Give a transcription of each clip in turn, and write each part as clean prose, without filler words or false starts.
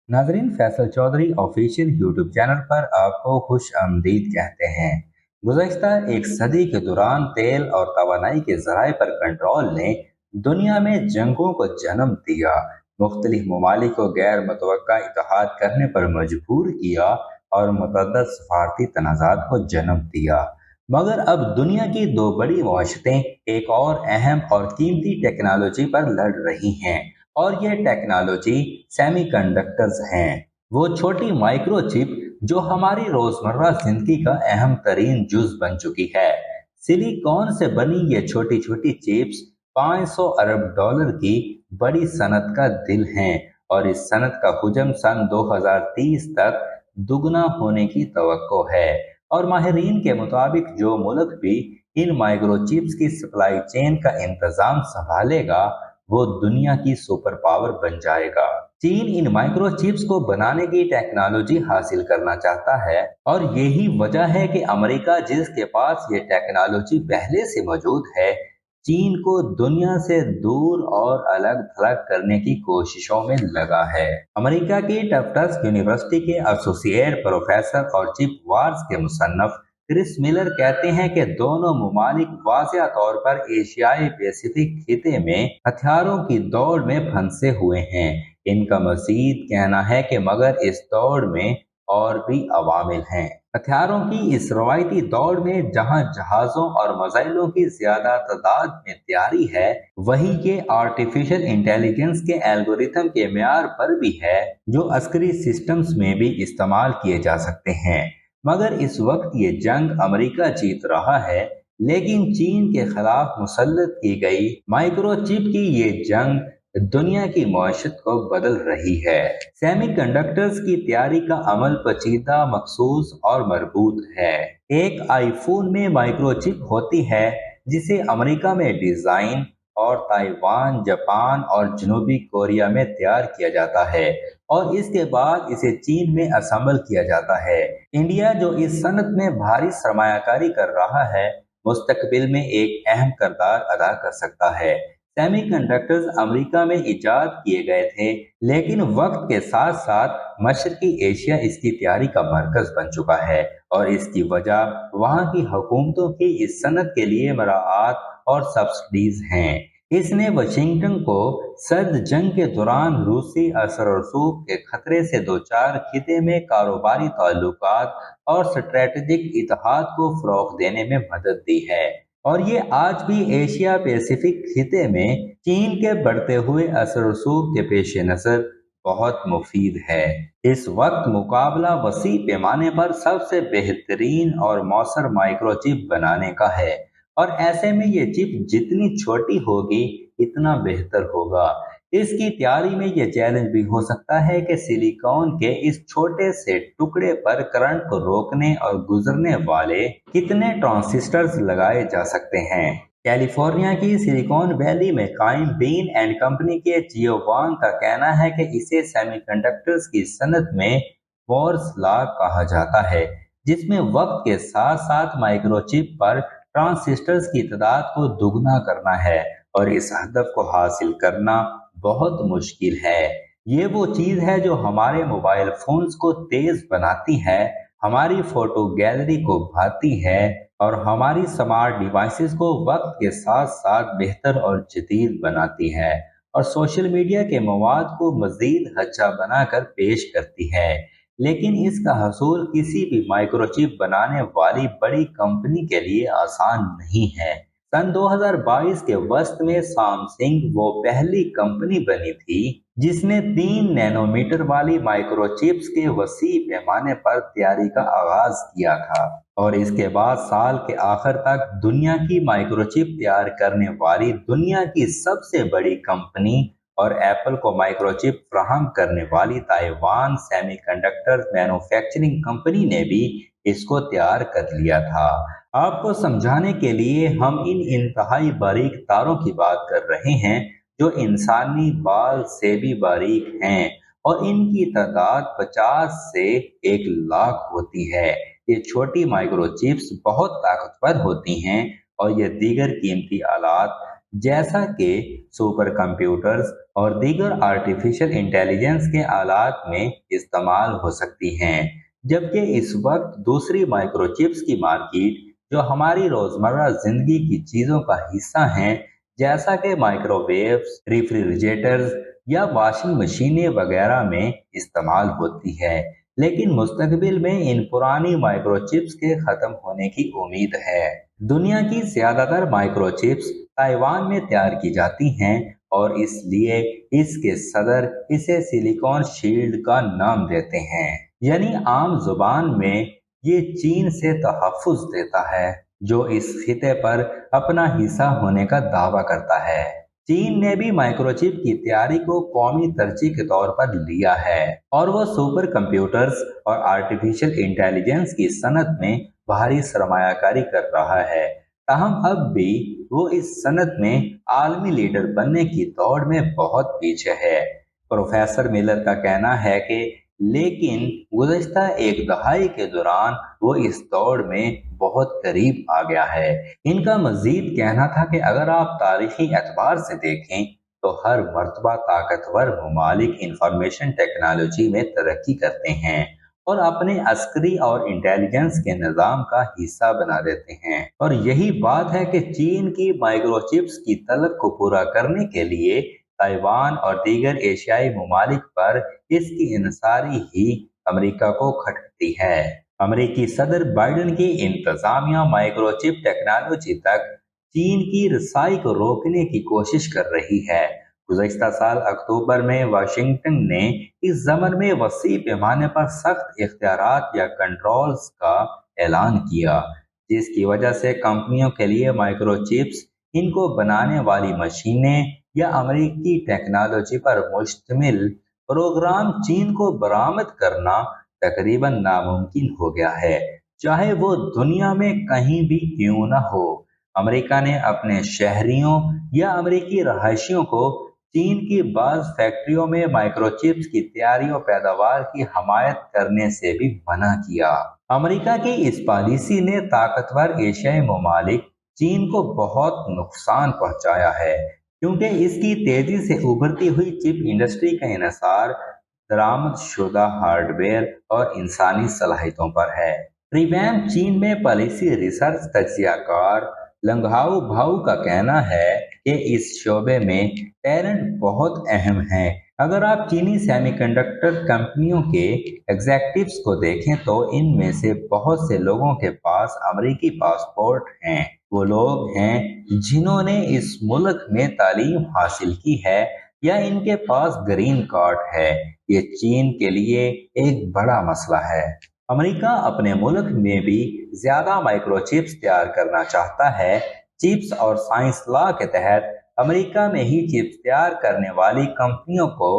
नाजरीन, Faisal Chaudhry official YouTube channel पर आपको खुश आमदीद कहते हैं। गुज़श्ता एक सदी के दौरान तेल और तवानाई के ज़राए पर कंट्रोल ने दुनिया में जंगों को जन्म दिया, मुख्तलिफ ममालिक को गैर मुतवक्का इत्तेहाद करने पर मजबूर किया और मुतअद्दिद सफारती तनाज़ात को जन्म दिया। मगर अब दुनिया की दो बड़ी मआशतें एक और अहम और कीमती टेक्नोलॉजी पर लड़ रही हैं, और ये टेक्नोलॉजी सेमीकंडक्टर्स हैं। वो छोटी माइक्रोचिप जो हमारी रोजमर्रा जिंदगी का अहम तरीन जुज बन चुकी है। सिलिकॉन से बनी ये छोटी छोटी चिप्स 500 अरब डॉलर की बड़ी सनत का दिल हैं, और इस सनत का हुजम सन 2030 तक दुगना होने की तवक्को है। और माहिरीन के मुताबिक जो मुल्क भी इन माइक्रोचिप्स की सप्लाई चेन का इंतजाम संभालेगा, वो दुनिया की सुपर पावर बन जाएगा। चीन इन माइक्रोचिप्स को बनाने की टेक्नोलॉजी हासिल करना चाहता है, और यही वजह है कि अमेरिका, जिसके पास ये टेक्नोलॉजी पहले से मौजूद है, चीन को दुनिया से दूर और अलग थलग करने की कोशिशों में लगा है। अमेरिका की टफ्ट्स यूनिवर्सिटी के एसोसिएट प्रोफेसर और चिप वार्स के मुसन्नफ क्रिस मिलर कहते हैं कि दोनों ममालिक वाज़िया तौर पर एशियाई पैसिफिक खिते में हथियारों की दौड़ में फंसे हुए हैं। इनका मजीद कहना है कि मगर इस दौड़ में और भी अवामिल हैं। हथियारों की इस रवायती दौड़ में जहां जहाजों और मिसाइलों की ज्यादा तादाद में तैयारी है, वहीं ये आर्टिफिशियल इंटेलिजेंस के एल्गोरिथम के म्यार पर भी है, जो अस्करी सिस्टम्स में भी इस्तेमाल किए जा सकते हैं। मगर इस वक्त ये जंग अमेरिका जीत रहा है, लेकिन चीन के खिलाफ मुसल्लत की गई माइक्रोचिप की ये जंग दुनिया की मईशत को बदल रही है। सेमीकंडक्टर्स की तैयारी का अमल पेचीदा, मखसूस और मरबूत है। एक आईफोन में माइक्रोचिप होती है, जिसे अमेरिका में डिजाइन और ताइवान, जापान और जनूबी कोरिया में तैयार किया जाता है, और इसके बाद इसे चीन में असेंबल किया जाता है। इंडिया, जो इस सनत में भारी सरमायाकारी कर रहा है, मुस्तकबिल में एक अहम किरदार अदा कर सकता है। सेमीकंडक्टर्स अमेरिका में इजाद किए गए थे, लेकिन वक्त के साथ साथ मशरकी एशिया इसकी तैयारी का मरकज बन चुका है, और इसकी वजह वहाँ की हुकूमतों की इस सनत के लिए मराआत और सब्सिडीज हैं। इसने वाशिंगटन को सर्द जंग के दौरान रूसी असर और रसूख के खतरे से दो चार खिते में कारोबारी ताल्लुकात और स्ट्रेटेजिक इतिहाद को फरोग देने में मदद दी है। और ये आज भी एशिया पैसिफिक खिते में चीन के बढ़ते हुए असर रसूख के पेश नजर बहुत मुफीद है। इस वक्त मुकाबला वसी पैमाने पर सबसे बेहतरीन और मौसर माइक्रोचिप बनाने का है, और ऐसे में ये चिप जितनी छोटी होगी इतना बेहतर होगा। इसकी तैयारी में यह चैलेंज भी हो सकता है कि सिलिकॉन के इस छोटे से टुकड़े पर करंट को रोकने और गुजरने वाले कितने ट्रांजिस्टर्स लगाए जा सकते हैं। कैलिफोर्निया की सिलिकॉन वैली में कायम बीन एंड कंपनी के जियो वांग का कहना है कि इसे सेमीकंडक्टर्स की सनत में मोर्स लॉ कहा जाता है, जिसमें वक्त के साथ साथ माइक्रोचिप पर ट्रांजिस्टर्स की तादाद को दुगना करना है, और इस हदफ को हासिल करना बहुत मुश्किल है। ये वो चीज है जो हमारे मोबाइल फोन्स को तेज बनाती है, हमारी फोटो गैलरी को भाती है, और हमारी स्मार्ट डिवाइसेस को वक्त के साथ साथ बेहतर और जदीद बनाती है, और सोशल मीडिया के मवाद को मजीद अच्छा बनाकर पेश करती है। लेकिन इसका हसूल किसी भी माइक्रोचिप बनाने वाली बड़ी कंपनी के लिए आसान नहीं है। सन 2022 के वस्त में सैमसंग वो पहली कंपनी बनी थी जिसने 3 नैनोमीटर वाली माइक्रोचिप्स के वसी पैमाने पर तैयारी का आगाज किया था, और इसके बाद साल के आखिर तक दुनिया की माइक्रोचिप तैयार करने वाली दुनिया की सबसे बड़ी कंपनी और एप्पल को माइक्रोचिप फ्राहम करने वाली ताइवान सेमीकंडक्टर मैन्युफैक्चरिंग कंपनी ने भी इसको तैयार कर लिया था। आपको समझाने के लिए हम इन इंतहाई बारीक तारों की बात कर रहे हैं, जो इंसानी बाल से भी बारीक हैं, और इनकी तादाद 50 से 1 लाख होती है। ये छोटी माइक्रोचिप्स बहुत ताकतवर होती हैं, और ये दीगर कीमती आलात जैसा कि सुपर कंप्यूटर्स और दीगर आर्टिफिशियल इंटेलिजेंस के आलात में इस्तेमाल हो सकती हैं। जबकि इस वक्त दूसरी माइक्रोचिप्स की मार्केट जो हमारी रोजमर्रा जिंदगी की चीजों का हिस्सा हैं, जैसा कि माइक्रोवेव्स, रेफ्रिजरेटर्स या वॉशिंग मशीनें वगैरह में इस्तेमाल होती है। लेकिन मुस्तकबिल में इन पुरानी माइक्रोचिप्स के खत्म होने की उम्मीद है। दुनिया की ज्यादातर माइक्रोचिप्स ताइवान में तैयार की जाती हैं और इसलिए इसके सदर इसे सिलिकॉन शील्ड का नाम देते हैं। यानी आम जुबान में ये चीन से तहफ्फुज देता है, जो इस खिते पर अपना हिस्सा होने का दावा करता है। चीन ने भी माइक्रोचिप की तैयारी को कौमी तरजीह के तौर पर लिया है और वो सुपर कंप्यूटर्स और आर्टिफिशियल इंटेलिजेंस की सनत में भारी सरमायाकारी कर रहा है। ताहम अब भी वो इस सनत में आलमी लीडर बनने की दौड़ में बहुत पीछे है। प्रोफेसर मिलर का कहना है कि लेकिन गुज़श्ता एक दहाई के दौरान वो इस दौड़ में बहुत करीब आ गया है। इनका मजीद कहना था कि अगर आप तारीखी एतबार से देखें तो हर मर्तबा ताकतवर ममालिक इंफॉर्मेशन टेक्नोलॉजी में तरक्की करते हैं और अपने अस्करी और इंटेलिजेंस के निज़ाम का हिस्सा बना देते हैं। और यही बात है कि चीन की माइक्रोचिप्स की तलब को पूरा करने के लिए ताइवान और दीगर एशियाई ममालिक पर इसकी इंसारी ही अमेरिका को खटकती है। अमेरिकी सदर बाइडेन की इंतजामिया माइक्रोचिप टेक्नोलॉजी तक चीन की रसाई को रोकने की कोशिश कर रही है। गुज़श्ता साल अक्टूबर में वाशिंगटन ने इस ज़मन में वसी पैमाने पर सख्त इख्तियारात या कंट्रोल्स का ऐलान किया, जिसकी वजह से कंपनियों के लिए माइक्रोचिप्स, इनको बनाने वाली मशीनें या अमेरिकी टेक्नोलॉजी पर मुश्तमिल प्रोग्राम चीन को बरामद करना तकरीबन नामुमकिन हो गया है, चाहे वो दुनिया में कहीं भी क्यों न हो। अमेरिका ने अपने शहरियों या अमेरिकी रहायशियों को चीन की बाज़ फैक्ट्रियों में माइक्रोचिप्स की तैयारी और पैदावार की हमायत करने से भी मना किया। अमेरिका की इस पॉलिसी ने ताकतवर एशियाई ममालिक चीन को बहुत नुकसान पहुंचाया है, क्योंकि इसकी तेजी से उभरती हुई चिप इंडस्ट्री का इन्हिसार दरामदशुदा हार्डवेयर और इंसानी सलाहियतों पर है। रिवैम चीन में पॉलिसी रिसर्च तज्जियाकार लंघाओ भाऊ का कहना है कि इस शोबे में टैलेंट बहुत अहम है। अगर आप चीनी सेमीकंडक्टर कंपनियों के एग्जेक्टिव्स को देखें तो इनमें से बहुत से लोगों के पास अमेरिकी पासपोर्ट हैं। वो लोग हैं जिन्होंने इस मुल्क में तालीम हासिल की है या इनके पास ग्रीन कार्ड है। ये चीन के लिए एक बड़ा मसला है। अमेरिका अपने मुल्क में भी ज्यादा माइक्रोचिप्स तैयार करना चाहता है। चिप्स और साइंस लॉ के तहत अमेरिका में ही चिप्स तैयार करने वाली कंपनियों को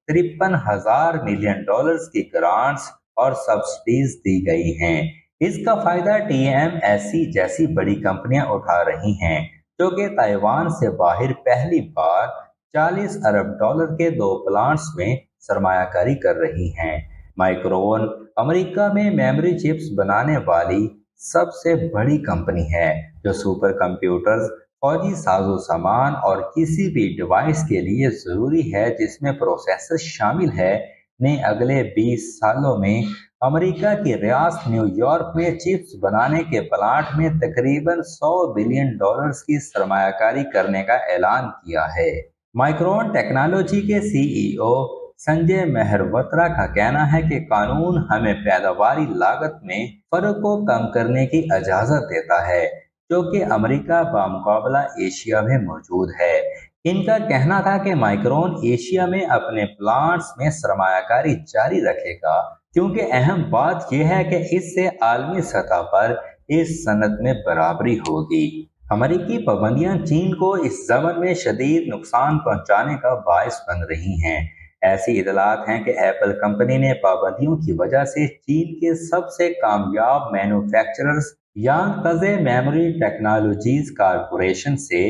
53,000 मिलियन डॉलर्स की ग्रांट्स और सब्सिडीज दी गई हैं। इसका फायदा TSMC जैसी बड़ी कंपनियां उठा रही हैं, जो कि ताइवान से बाहर पहली बार 40 अरब डॉलर के 2 प्लांट्स में सरमायाकारी कर रही हैं। माइक्रोन अमेरिका में मेमोरी चिप्स बनाने वाली सबसे बड़ी कंपनी है, जो सुपर कंप्यूटर्स, फौजी साजो सामान और किसी भी डिवाइस के लिए जरूरी है जिसमें प्रोसेसर शामिल है, ने अगले 20 सालों में अमेरिका की रियासत न्यूयॉर्क में चिप्स बनाने के प्लांट में तकरीबन 100 बिलियन डॉलर्स की सरमायाकारी करने का ऐलान किया है। माइक्रोन टेक्नोलॉजी के CEO संजय मेहरवत्रा का कहना है कि कानून हमें पैदावारी लागत में फर्क को कम करने की इजाजत देता है, जो कि अमेरिका बामुकाबला एशिया में मौजूद है। इनका कहना था कि माइक्रोन एशिया में अपने प्लांट्स में सरमायाकारी जारी रखेगा, क्योंकि अहम बात यह है कि इससे आलमी सतह पर इस सनत में बराबरी होगी। अमेरिकी पाबंदियां चीन को इस ज़मन में शदीद नुकसान पहुंचाने का बायस बन रही हैं। ऐसी इतलात हैं कि एप्पल कंपनी ने पाबंदियों की वजह से चीन के सबसे कामयाब मैन्युफैक्चरर्स यांगत्जे मेमोरी टेक्नोलॉजीज कॉरपोरेशन से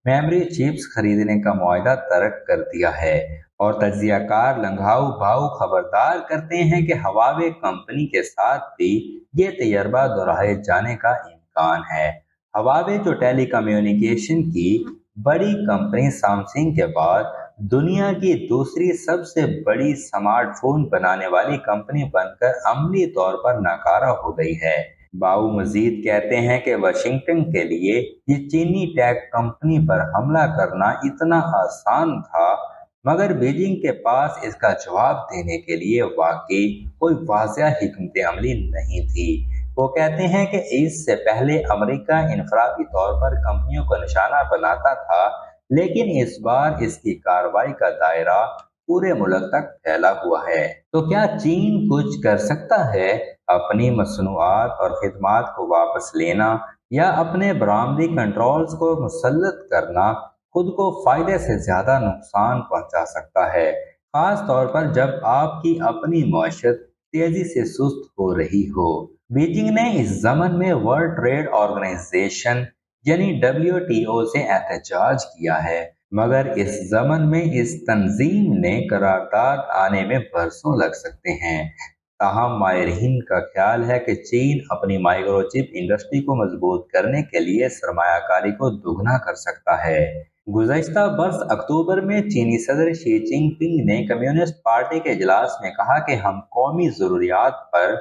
मेमोरी चिप्स खरीदने का मुआहदा तर्क कर दिया है। और तज्जियाकार लंघाओ भाऊ खबरदार करते हैं कि हवावे कंपनी के साथ भी ये तजर्बा दोहराए जाने का इम्कान है। हवावे जो टेलीकम्युनिकेशन की बड़ी कंपनी सैमसंग के बाद दुनिया की दूसरी सबसे बड़ी स्मार्टफोन बनाने वाली कंपनी बनकर अमली तौर पर नाकारा हो गई है। बाऊ मजीद कहते हैं कि वाशिंगटन के लिए ये चीनी टेक कंपनी पर हमला करना इतना आसान था, मगर बीजिंग के पास इसका जवाब देने के लिए वाकई कोई वाज़ह हिकमत अमली नहीं थी। वो कहते हैं कि इससे पहले अमेरिका इनफरादी तौर पर कंपनियों को निशाना बनाता था, लेकिन इस बार इसकी कार्रवाई का दायरा पूरे मुल्क तक फैला हुआ है। तो क्या चीन कुछ कर सकता है? अपनी मसनूआत और खिदमात को वापस लेना या अपने बरामदी कंट्रोल्स को मुसल्लत करना खुद को फायदे से ज्यादा नुकसान पहुंचा सकता है, खास तौर पर जब आपकी अपनी मईशत तेजी से सुस्त हो रही हो। बीजिंग ने इस जमन में वर्ल्ड ट्रेड ऑर्गेनाइजेशन यानी WTO से एहतजाज किया है, मगर इस जमन में इस तंजीम ने करारदाद आने में बरसों लग सकते हैं। ताहम माहिरीन का ख्याल है कि चीन अपनी माइक्रोचिप इंडस्ट्री को मजबूत करने के लिए सरमायाकारी को दुगना कर सकता है। गुज़श्ता बरस अक्टूबर में चीनी सदर शी जिनपिंग ने कम्युनिस्ट पार्टी के इजलास में कहा कि हम कौमी ज़रूरियात पर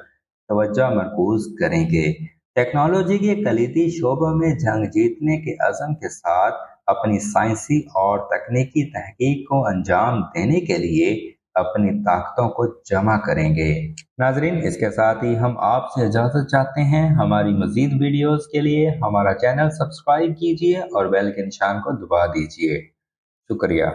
तवज्जो मरकूज करेंगे। टेक्नोलॉजी के कलीदी शोबों में जंग जीतने के अज़म के साथ अपनी साइंसी और तकनीकी तहकीक को अंजाम देने के लिए अपनी ताकतों को जमा करेंगे। नाजरीन, इसके साथ ही हम आपसे इजाज़त चाहते हैं। हमारी मज़ीद वीडियोस के लिए हमारा चैनल सब्सक्राइब कीजिए और बेल के निशान को दबा दीजिए। शुक्रिया।